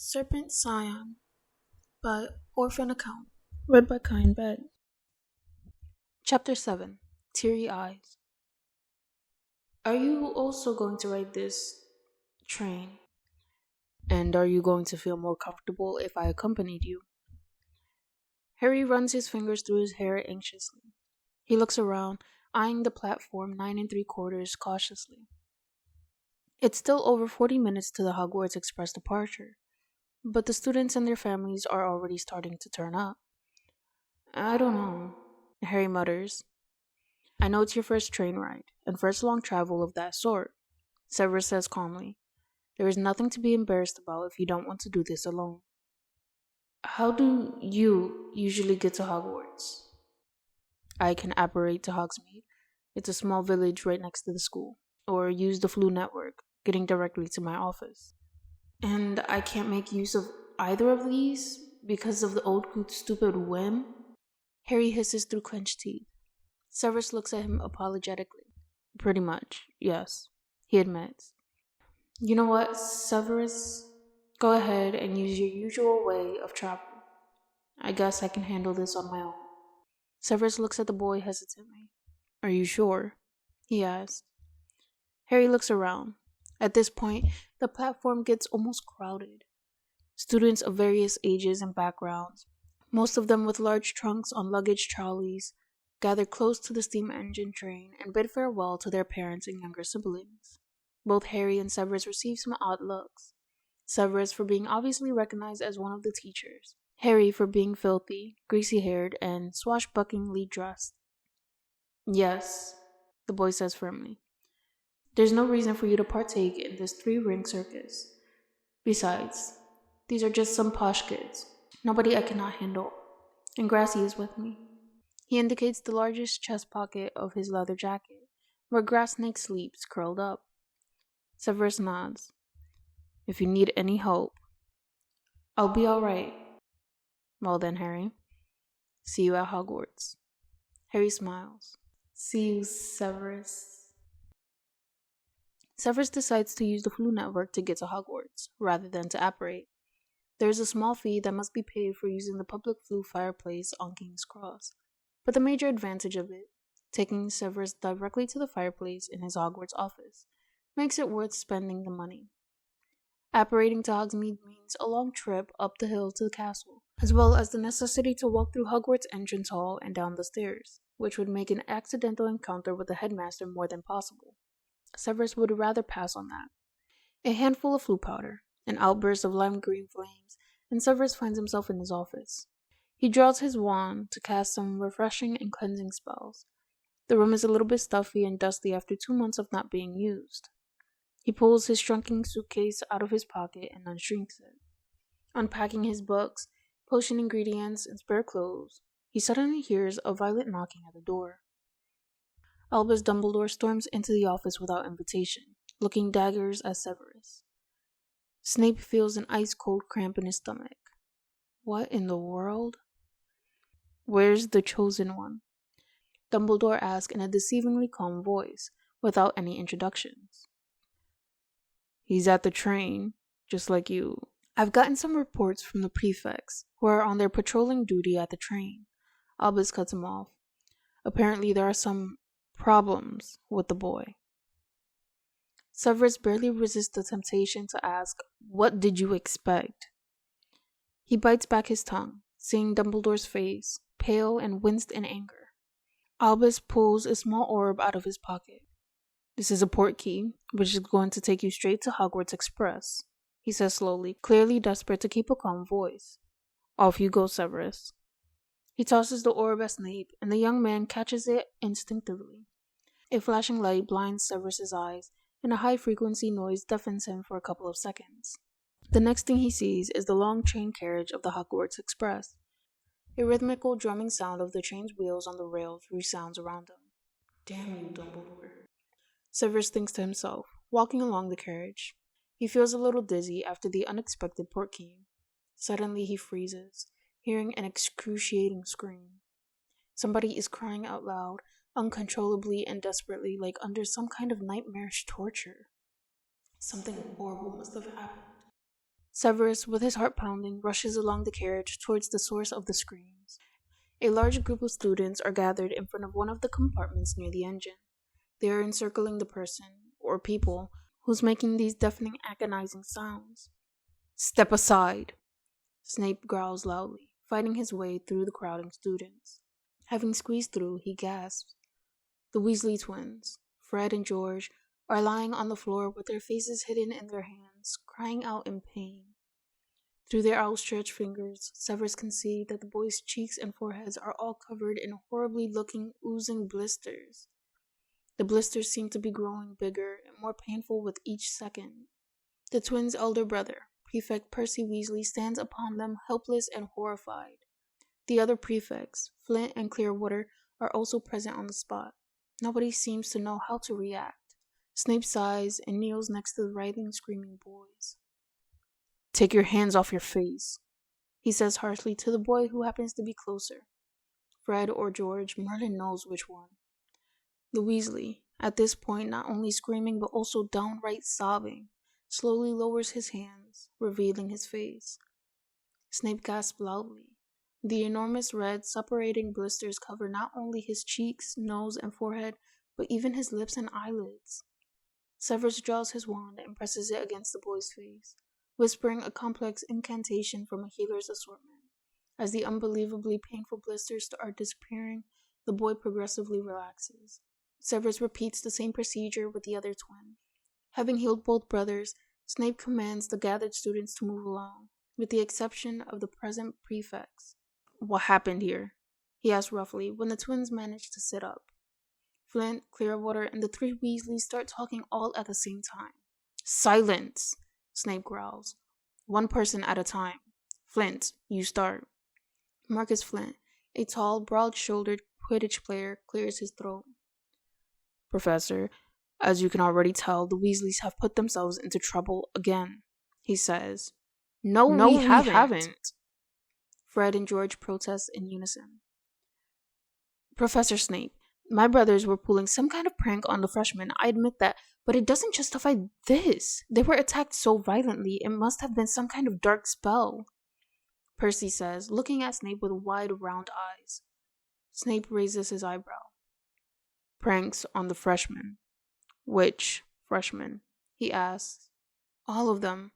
Serpent, Scion by Orphan Account. Read by Kaiinbed. Chapter 7 Teary Eyes. Are you also going to ride this train? And are you going to feel more comfortable if I accompanied you? Harry runs his fingers through his hair anxiously. He looks around, eyeing the platform 9 3/4 cautiously. It's still over 40 minutes to the Hogwarts Express departure, but the students and their families are already starting to turn up. I don't know, Harry mutters. I know it's your first train ride, and first long travel of that sort, Severus says calmly. There is nothing to be embarrassed about if you don't want to do this alone. How do you usually get to Hogwarts? I can apparate to Hogsmeade. It's a small village right next to the school. Or use the Flu network, getting directly to my office. And I can't make use of either of these because of the old coot's stupid whim? Harry hisses through clenched teeth. Severus looks at him apologetically. Pretty much, yes, he admits. You know what, Severus? Go ahead and use your usual way of travel. I guess I can handle this on my own. Severus looks at the boy hesitantly. Are you sure? He asks. Harry looks around. At this point, the platform gets almost crowded. Students of various ages and backgrounds, most of them with large trunks on luggage trolleys, gather close to the steam engine train and bid farewell to their parents and younger siblings. Both Harry and Severus receive some odd looks. Severus for being obviously recognized as one of the teachers. Harry for being filthy, greasy-haired, and swashbucklingly dressed. Yes, the boy says firmly. There's no reason for you to partake in this three-ring circus. Besides, these are just some posh kids. Nobody I cannot handle. And Grassy is with me. He indicates the largest chest pocket of his leather jacket, where Grassnake sleeps curled up. Severus nods. If you need any help, I'll be all right. Well then, Harry. See you at Hogwarts. Harry smiles. See you, Severus. Severus decides to use the Flu network to get to Hogwarts, rather than to apparate. There is a small fee that must be paid for using the public Flu fireplace on King's Cross, but the major advantage of it, taking Severus directly to the fireplace in his Hogwarts office, makes it worth spending the money. Apparating to Hogsmeade means a long trip up the hill to the castle, as well as the necessity to walk through Hogwarts entrance hall and down the stairs, which would make an accidental encounter with the headmaster more than possible. Severus would rather pass on that. A handful of Flu powder, an outburst of lime green flames, and Severus finds himself in his office. He draws his wand to cast some refreshing and cleansing spells. The room is a little bit stuffy and dusty after 2 months of not being used. He pulls his shrunken suitcase out of his pocket and unshrinks it. Unpacking his books, potion ingredients, and spare clothes, he suddenly hears a violent knocking at the door. Albus Dumbledore storms into the office without invitation, looking daggers at Severus. Snape feels an ice-cold cramp in his stomach. What in the world? Where's the chosen one? Dumbledore asks in a deceivingly calm voice, without any introductions. He's at the train, just like you. I've gotten some reports from the prefects, who are on their patrolling duty at the train. Albus cuts him off. Apparently there are some problems with the boy. Severus barely resists the temptation to ask, what did you expect? He bites back his tongue, seeing Dumbledore's face, pale and winced in anger. Albus pulls a small orb out of his pocket. This is a port key, which is going to take you straight to Hogwarts Express, he says slowly, clearly desperate to keep a calm voice. Off you go, Severus. He tosses the orb at Snape, and the young man catches it instinctively. A flashing light blinds Severus's eyes, and a high-frequency noise deafens him for a couple of seconds. The next thing he sees is the long train carriage of the Hogwarts Express. A rhythmical drumming sound of the train's wheels on the rails resounds around him. Damn you, Dumbledore. Severus thinks to himself, walking along the carriage. He feels a little dizzy after the unexpected port key. Suddenly he freezes, hearing an excruciating scream. Somebody is crying out loud, uncontrollably and desperately, like under some kind of nightmarish torture. Something horrible must have happened. Severus, with his heart pounding, rushes along the carriage towards the source of the screams. A large group of students are gathered in front of one of the compartments near the engine. They are encircling the person, or people, who's making these deafening, agonizing sounds. "Step aside!" Snape growls loudly, fighting his way through the crowding students. Having squeezed through, he gasps. The Weasley twins, Fred and George, are lying on the floor with their faces hidden in their hands, crying out in pain. Through their outstretched fingers, Severus can see that the boys' cheeks and foreheads are all covered in horribly looking, oozing blisters. The blisters seem to be growing bigger and more painful with each second. The twins' elder brother, Prefect Percy Weasley, stands upon them helpless and horrified. The other prefects, Flint and Clearwater, are also present on the spot. Nobody seems to know how to react. Snape sighs and kneels next to the writhing, screaming boys. "Take your hands off your face," he says harshly to the boy who happens to be closer. Fred or George, Merlin knows which one. The Weasley, at this point not only screaming but also downright sobbing, slowly lowers his hands, revealing his face. Snape gasps loudly. The enormous red, separating blisters cover not only his cheeks, nose, and forehead, but even his lips and eyelids. Severus draws his wand and presses it against the boy's face, whispering a complex incantation from a healer's assortment. As the unbelievably painful blisters start disappearing, the boy progressively relaxes. Severus repeats the same procedure with the other twin. Having healed both brothers, Snape commands the gathered students to move along, with the exception of the present prefects. "What happened here?" he asked roughly when the twins managed to sit up. Flint, Clearwater, and the three Weasleys start talking all at the same time. "Silence!" Snape growls. "One person at a time. Flint, you start." Marcus Flint, a tall, broad-shouldered Quidditch player, clears his throat. "Professor, as you can already tell, the Weasleys have put themselves into trouble again," he says. No, we haven't. Fred and George protest in unison. "Professor Snape, my brothers were pulling some kind of prank on the freshmen, I admit that, but it doesn't justify this. They were attacked so violently, it must have been some kind of dark spell," Percy says, looking at Snape with wide, round eyes. Snape raises his eyebrow. "Pranks on the freshmen. Which freshmen?" he asks. "All of them,"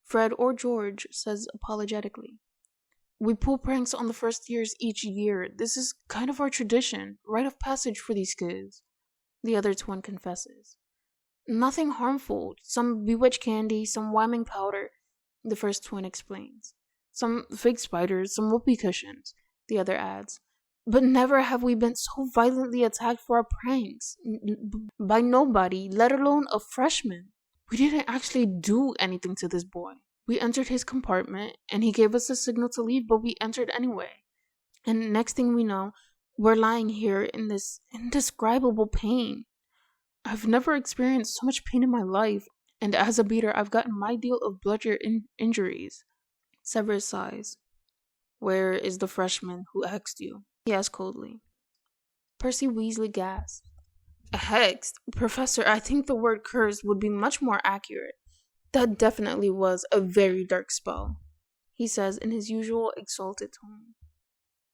Fred or George says apologetically. "We pull pranks on the first years each year. This is kind of our tradition, rite of passage for these kids," the other twin confesses. "Nothing harmful. Some bewitched candy, some whamming powder," the first twin explains. "Some fake spiders, some whoopee cushions," the other adds. "But never have we been so violently attacked for our pranks. By nobody, let alone a freshman. We didn't actually do anything to this boy. We entered his compartment, and he gave us a signal to leave, but we entered anyway. And next thing we know, we're lying here in this indescribable pain. I've never experienced so much pain in my life, and as a beater, I've gotten my deal of bludger injuries." Severus sighs. "Where is the freshman who hexed you?" he asks coldly. Percy Weasley gasps. "Hexed? Professor, I think the word cursed would be much more accurate. That definitely was a very dark spell," he says in his usual exalted tone.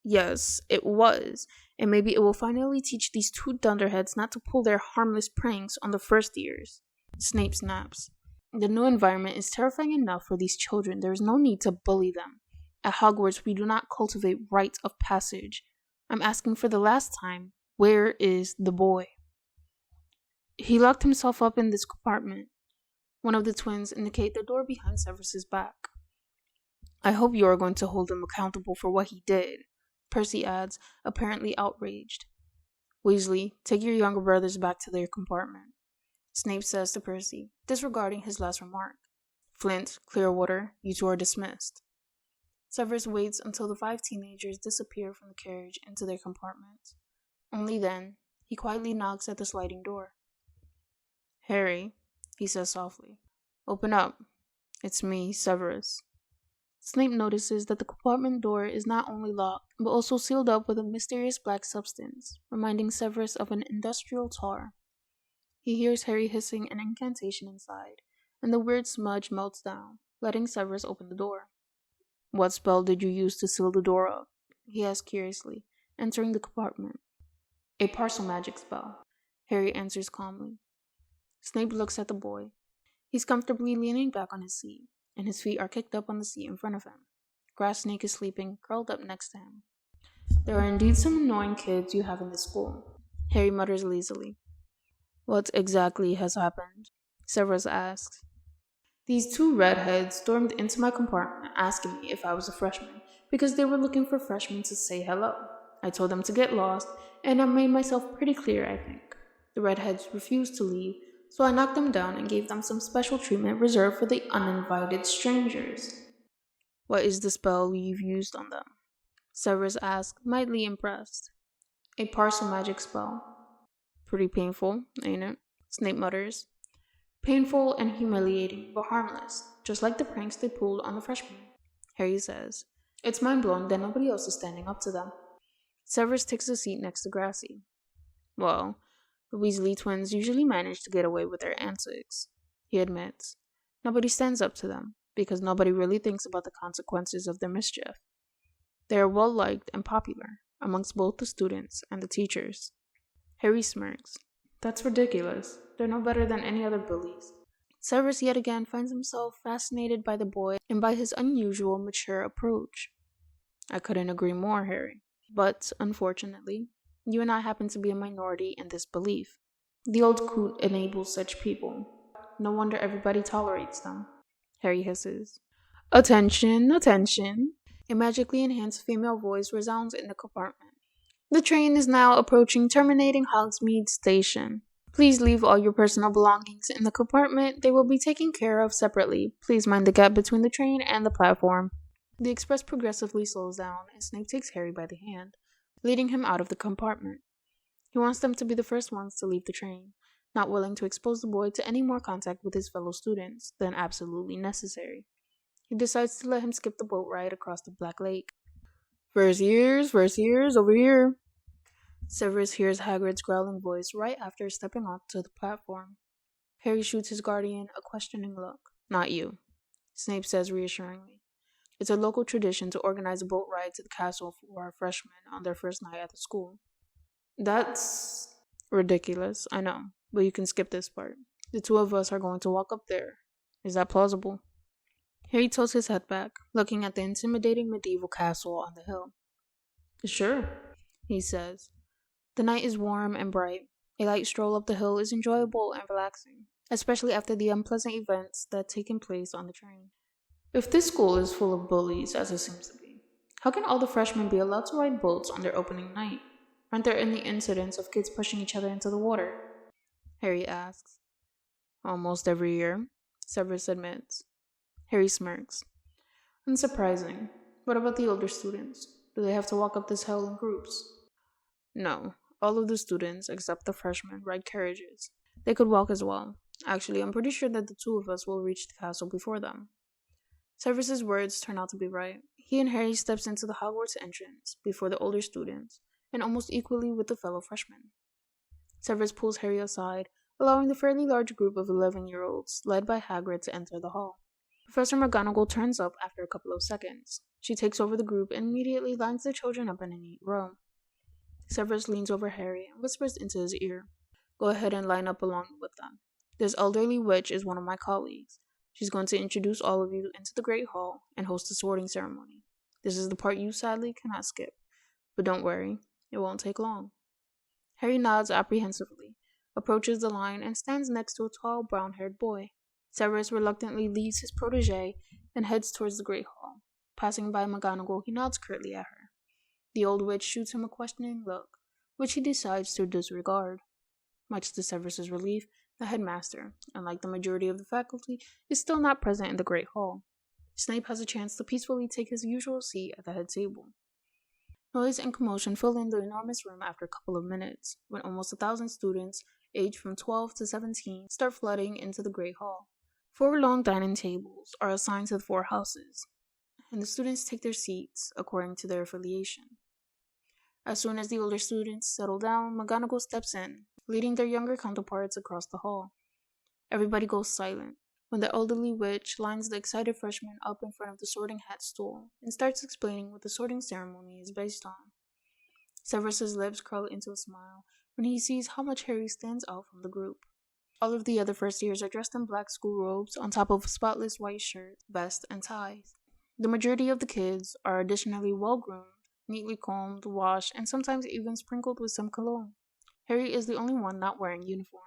"Yes, it was, and maybe it will finally teach these two dunderheads not to pull their harmless pranks on the first years." Snape snaps. "The new environment is terrifying enough for these children. There is no need to bully them. At Hogwarts, we do not cultivate rites of passage. I'm asking for the last time, where is the boy?" "He locked himself up in this compartment." One of the twins indicate the door behind Severus's back. "I hope you are going to hold him accountable for what he did," Percy adds, apparently outraged. "Weasley, take your younger brothers back to their compartment," Snape says to Percy, disregarding his last remark. "Flint, Clearwater, you two are dismissed." Severus waits until the 5 teenagers disappear from the carriage into their compartments. Only then, he quietly knocks at the sliding door. "Harry," he says softly, "open up. It's me, Severus." Snape notices that the compartment door is not only locked, but also sealed up with a mysterious black substance, reminding Severus of an industrial tar. He hears Harry hissing an incantation inside, and the weird smudge melts down, letting Severus open the door. "What spell did you use to seal the door up?" he asked curiously, entering the compartment. "A parcel magic spell," Harry answers calmly. Snape looks at the boy. He's comfortably leaning back on his seat, and his feet are kicked up on the seat in front of him. Grass Snake is sleeping, curled up next to him. "There are indeed some annoying kids you have in this school," Harry mutters lazily. "What exactly has happened?" Severus asks. "These two redheads stormed into my compartment asking me if I was a freshman, because they were looking for freshmen to say hello. I told them to get lost, and I made myself pretty clear, I think. The redheads refused to leave, so I knocked them down and gave them some special treatment reserved for the uninvited strangers." "What is the spell you've used on them?" Severus asked, mildly impressed. "A parcel magic spell." "Pretty painful, ain't it?" Snape mutters. "Painful and humiliating, but harmless, just like the pranks they pulled on the freshmen," Harry says. It's mind-blowing that nobody else is standing up to them. Severus takes a seat next to Grassy. "Well, the Weasley twins usually manage to get away with their antics," he admits. "Nobody stands up to them, because nobody really thinks about the consequences of their mischief. They are well-liked and popular, amongst both the students and the teachers." Harry smirks. "That's ridiculous. They're no better than any other bullies." Severus yet again finds himself fascinated by the boy and by his unusual, mature approach. "I couldn't agree more, Harry. But, unfortunately, you and I happen to be a minority in this belief. The old coot enables such people. No wonder everybody tolerates them," Harry hisses. "Attention, attention!" A magically enhanced female voice resounds in the compartment. "The train is now approaching terminating Hogsmeade Station. Please leave all your personal belongings in the compartment. They will be taken care of separately. Please mind the gap between the train and the platform." The express progressively slows down, and Snape takes Harry by the hand, leading him out of the compartment. He wants them to be the first ones to leave the train, not willing to expose the boy to any more contact with his fellow students than absolutely necessary. He decides to let him skip the boat ride across the Black Lake. First years, over here." Severus hears Hagrid's growling voice right after stepping onto the platform. Harry shoots his guardian a questioning look. "Not you," Snape says reassuringly. "It's a local tradition to organize a boat ride to the castle for our freshmen on their first night at the school." "That's ridiculous, I know, but you can skip this part. The two of us are going to walk up there. Is that plausible?" Harry tilts his head back, looking at the intimidating medieval castle on the hill. "Sure," he says. The night is warm and bright. A light stroll up the hill is enjoyable and relaxing, especially after the unpleasant events that have taken place on the train. If this school is full of bullies, as it seems to be, how can all the freshmen be allowed to ride boats on their opening night? Aren't there any incidents of kids pushing each other into the water?" Harry asks. "Almost every year," Severus admits. Harry smirks. "Unsurprising. What about the older students? Do they have to walk up this hill in groups?" "No. All of the students, except the freshmen, ride carriages. They could walk as well. Actually, I'm pretty sure that the two of us will reach the castle before them." Severus's words turn out to be right. He and Harry steps into the Hogwarts entrance before the older students, and almost equally with the fellow freshmen. Severus pulls Harry aside, allowing the fairly large group of 11-year-olds, led by Hagrid, to enter the hall. Professor McGonagall turns up after a couple of seconds. She takes over the group and immediately lines the children up in a neat row. Severus leans over Harry and whispers into his ear. "Go ahead and line up along with them. This elderly witch is one of my colleagues. She's going to introduce all of you into the Great Hall and host a sorting ceremony. This is the part you sadly cannot skip. But don't worry, it won't take long." Harry nods apprehensively, approaches the line, and stands next to a tall, brown-haired boy. Severus reluctantly leaves his protégé and heads towards the Great Hall. Passing by McGonagall, he nods curtly at her. The old witch shoots him a questioning look, which he decides to disregard. Much to Severus's relief, the headmaster, unlike the majority of the faculty, is still not present in the Great Hall. Snape has a chance to peacefully take his usual seat at the head table. Noise and commotion fill in the enormous room after a couple of minutes, when almost 1,000 students, aged from 12 to 17, start flooding into the Great Hall. 4 long dining tables are assigned to the 4 houses, and the students take their seats according to their affiliation. As soon as the older students settle down, McGonagall steps in, leading their younger counterparts across the hall. Everybody goes silent. when the elderly witch lines the excited freshman up in front of the sorting hat stool and starts explaining what the sorting ceremony is based on. Severus's lips curl into a smile when he sees how much Harry stands out from the group. All of the other first years are dressed in black school robes on top of spotless white shirts, vest, and ties. The majority of the kids are additionally well-groomed, neatly combed, washed, and sometimes even sprinkled with some cologne. Harry is the only one not wearing uniform.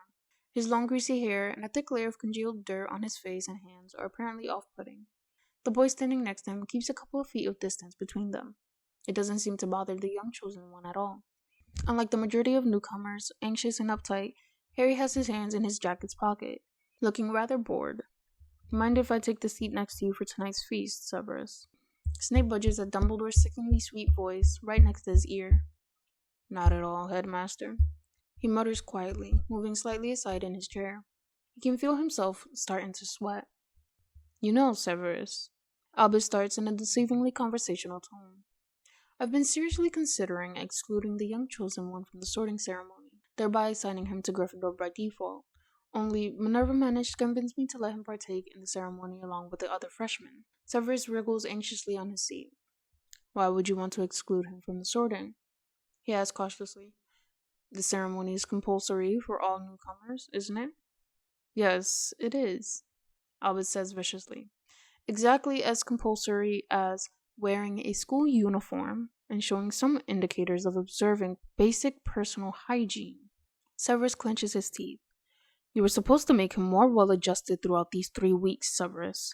His long greasy hair and a thick layer of congealed dirt on his face and hands are apparently off-putting. The boy standing next to him keeps a couple of feet of distance between them. It doesn't seem to bother the young chosen one at all. Unlike the majority of newcomers, anxious and uptight, Harry has his hands in his jacket's pocket, looking rather bored. Mind if I take the seat next to you for tonight's feast, Severus? Snape budges at Dumbledore's sickeningly sweet voice right next to his ear. Not at all, Headmaster. He mutters quietly, moving slightly aside in his chair. He can feel himself starting to sweat. You know, Severus, Albus starts in a deceivingly conversational tone. I've been seriously considering excluding the young chosen one from the sorting ceremony, thereby assigning him to Gryffindor by default. Only Minerva managed to convince me to let him partake in the ceremony along with the other freshmen. Severus wriggles anxiously on his seat. Why would you want to exclude him from the sorting? He asks cautiously. The ceremony is compulsory for all newcomers, isn't it? Yes, it is, Albus says viciously. Exactly as compulsory as wearing a school uniform and showing some indicators of observing basic personal hygiene. Severus clenches his teeth. You were supposed to make him more well-adjusted throughout these 3 weeks, Severus.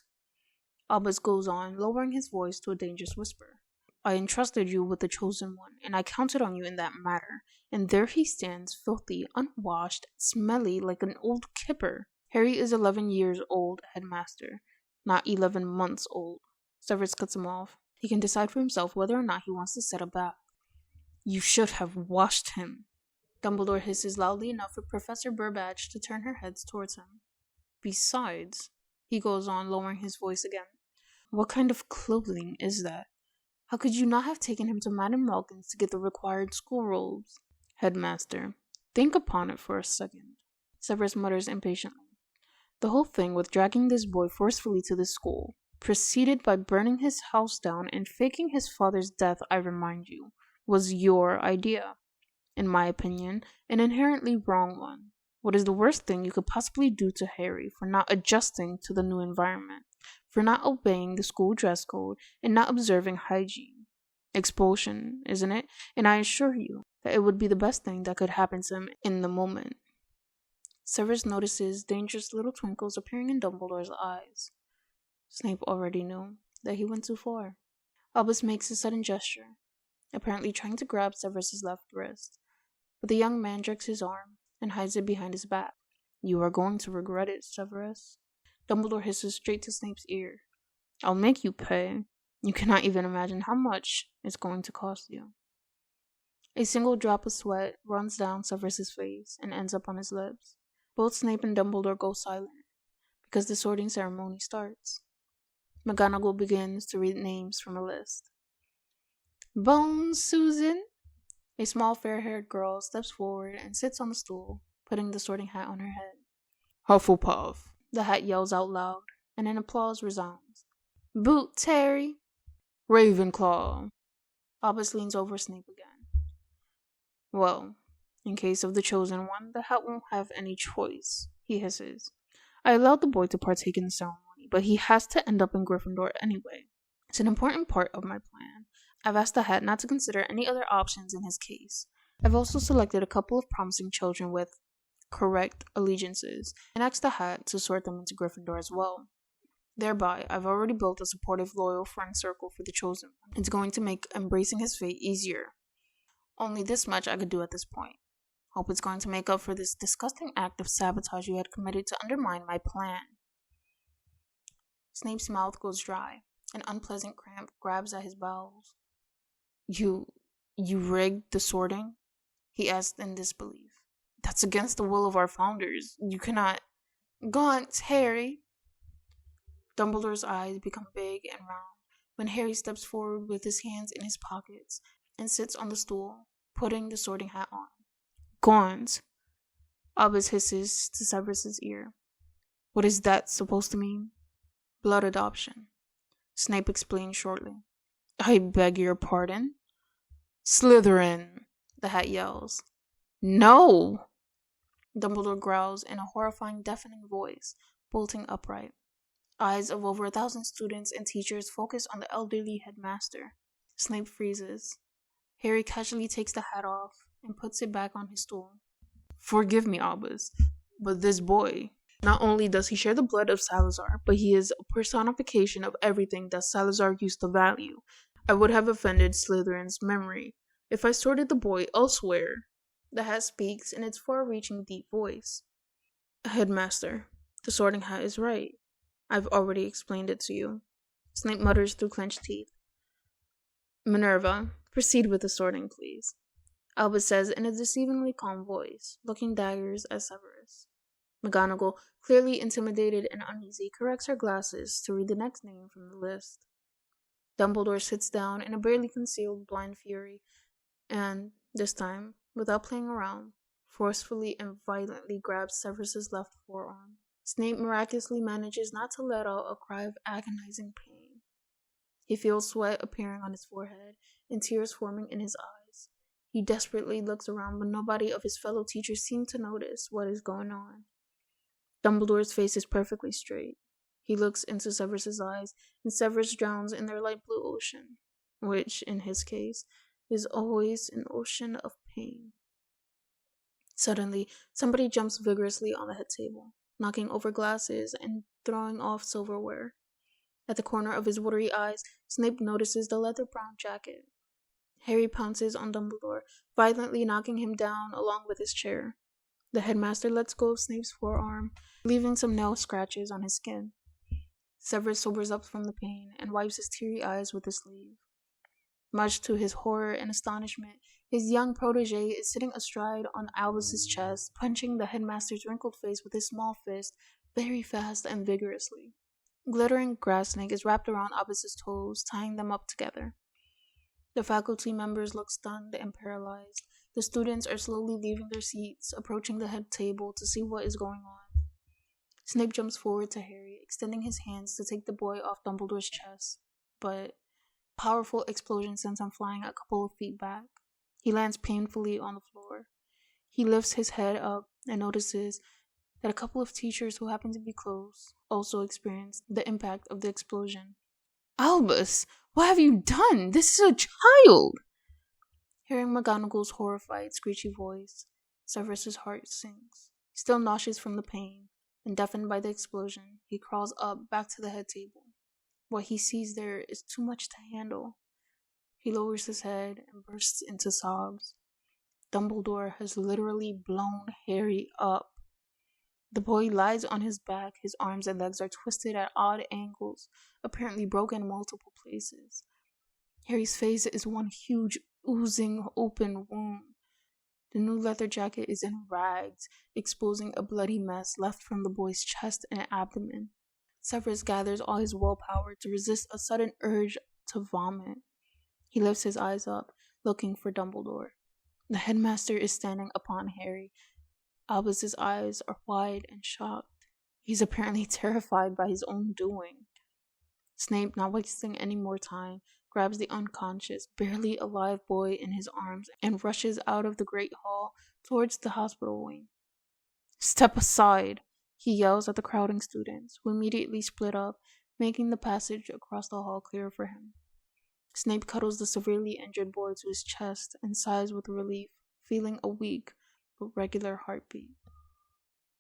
Albus goes on, lowering his voice to a dangerous whisper. I entrusted you with the chosen one, and I counted on you in that matter. And there he stands, filthy, unwashed, smelly like an old kipper. Harry is 11 years old, Headmaster, not 11 months old. Severus cuts him off. He can decide for himself whether or not he wants to set a bath. You should have washed him. Dumbledore hisses loudly enough for Professor Burbage to turn her heads towards him. Besides, he goes on, lowering his voice again, what kind of clothing is that? How could you not have taken him to Madame Malkin's to get the required school robes? Headmaster, think upon it for a second. Severus mutters impatiently. The whole thing with dragging this boy forcefully to the school, preceded by burning his house down and faking his father's death, I remind you, was your idea. In my opinion, an inherently wrong one. What is the worst thing you could possibly do to Harry for not adjusting to the new environment, for not obeying the school dress code, and not observing hygiene? Expulsion, isn't it? And I assure you that it would be the best thing that could happen to him in the moment. Severus notices dangerous little twinkles appearing in Dumbledore's eyes. Snape already knew that he went too far. Albus makes a sudden gesture, apparently trying to grab Severus's left wrist, but the young man jerks his arm and hides it behind his back. You are going to regret it, Severus. Dumbledore hisses straight to Snape's ear. I'll make you pay. You cannot even imagine how much it's going to cost you. A single drop of sweat runs down Severus's face and ends up on his lips. Both Snape and Dumbledore go silent, because the sorting ceremony starts. McGonagall begins to read names from a list. Bones Susan? A small fair-haired girl steps forward and sits on the stool, putting the sorting hat on her head. Hufflepuff, the hat yells out loud, and an applause resounds. Boots Harry. Ravenclaw. Albus leans over Snape again. Well, in case of the chosen one, the hat won't have any choice, he hisses. I allowed the boy to partake in the ceremony, but he has to end up in Gryffindor anyway. It's an important part of my plan. I've asked the hat not to consider any other options in his case. I've also selected a couple of promising children with correct allegiances, and asked the hat to sort them into Gryffindor as well. Thereby, I've already built a supportive, loyal friend circle for the chosen one. It's going to make embracing his fate easier. Only this much I could do at this point. Hope it's going to make up for this disgusting act of sabotage you had committed to undermine my plan. Snape's mouth goes dry. An unpleasant cramp grabs at his bowels. You rigged the sorting? He asked in disbelief. That's against the will of our founders. You cannot... Gaunt, Harry! Dumbledore's eyes become big and round when Harry steps forward with his hands in his pockets and sits on the stool, putting the sorting hat on. Gaunt! Albus hisses to Severus's ear. What is that supposed to mean? Blood adoption, Snape explained shortly. I beg your pardon? Slytherin, the hat yells. No! Dumbledore growls in a horrifying, deafening voice, bolting upright. Eyes of over 1,000 students and teachers focus on the elderly headmaster. Snape freezes. Harry casually takes the hat off and puts it back on his stool. Forgive me, Albus, but this boy, not only does he share the blood of Salazar, but he is a personification of everything that Salazar used to value. I would have offended Slytherin's memory if I sorted the boy elsewhere. The hat speaks in its far-reaching deep voice. Headmaster, the sorting hat is right. I've already explained it to you. Snape mutters through clenched teeth. Minerva, proceed with the sorting, please. Albus says in a deceivingly calm voice, looking daggers at Severus. McGonagall, clearly intimidated and uneasy, corrects her glasses to read the next name from the list. Dumbledore sits down in a barely concealed blind fury, and, this time, without playing around, forcefully and violently grabs Severus's left forearm. Snape miraculously manages not to let out a cry of agonizing pain. He feels sweat appearing on his forehead and tears forming in his eyes. He desperately looks around, but nobody of his fellow teachers seems to notice what is going on. Dumbledore's face is perfectly straight. He looks into Severus's eyes, and Severus drowns in their light blue ocean, which, in his case, is always an ocean of pain. Suddenly, somebody jumps vigorously on the head table, knocking over glasses and throwing off silverware. At the corner of his watery eyes, Snape notices the leather-brown jacket. Harry pounces on Dumbledore, violently knocking him down along with his chair. The headmaster lets go of Snape's forearm, leaving some nail scratches on his skin. Severus sobers up from the pain and wipes his teary eyes with his sleeve. Much to his horror and astonishment, his young protege is sitting astride on Albus's chest, punching the headmaster's wrinkled face with his small fist very fast and vigorously. Glittering grass snake is wrapped around Albus's toes, tying them up together. The faculty members look stunned and paralyzed. The students are slowly leaving their seats, approaching the head table to see what is going on. Snape jumps forward to Harry, extending his hands to take the boy off Dumbledore's chest, but a powerful explosion sends him flying a couple of feet back. He lands painfully on the floor. He lifts his head up and notices that a couple of teachers who happen to be close also experienced the impact of the explosion. Albus, what have you done? This is a child! Hearing McGonagall's horrified, screechy voice, Severus's heart sinks. Still nauseous from the pain and deafened by the explosion, he crawls up back to the head table. What he sees there is too much to handle. He lowers his head and bursts into sobs. Dumbledore has literally blown Harry up. The boy lies on his back. His arms and legs are twisted at odd angles, apparently broken in multiple places. Harry's face is one huge, oozing, open wound. The new leather jacket is in rags, exposing a bloody mess left from the boy's chest and abdomen. Severus gathers all his willpower to resist a sudden urge to vomit. He lifts his eyes up, looking for Dumbledore. The headmaster is standing upon Harry. Albus's eyes are wide and shocked. He's apparently terrified by his own doing. Snape, not wasting any more time, grabs the unconscious, barely alive boy in his arms and rushes out of the great hall towards the hospital wing. Step aside, he yells at the crowding students, who immediately split up, making the passage across the hall clear for him. Snape cuddles the severely injured boy to his chest and sighs with relief, feeling a weak but regular heartbeat.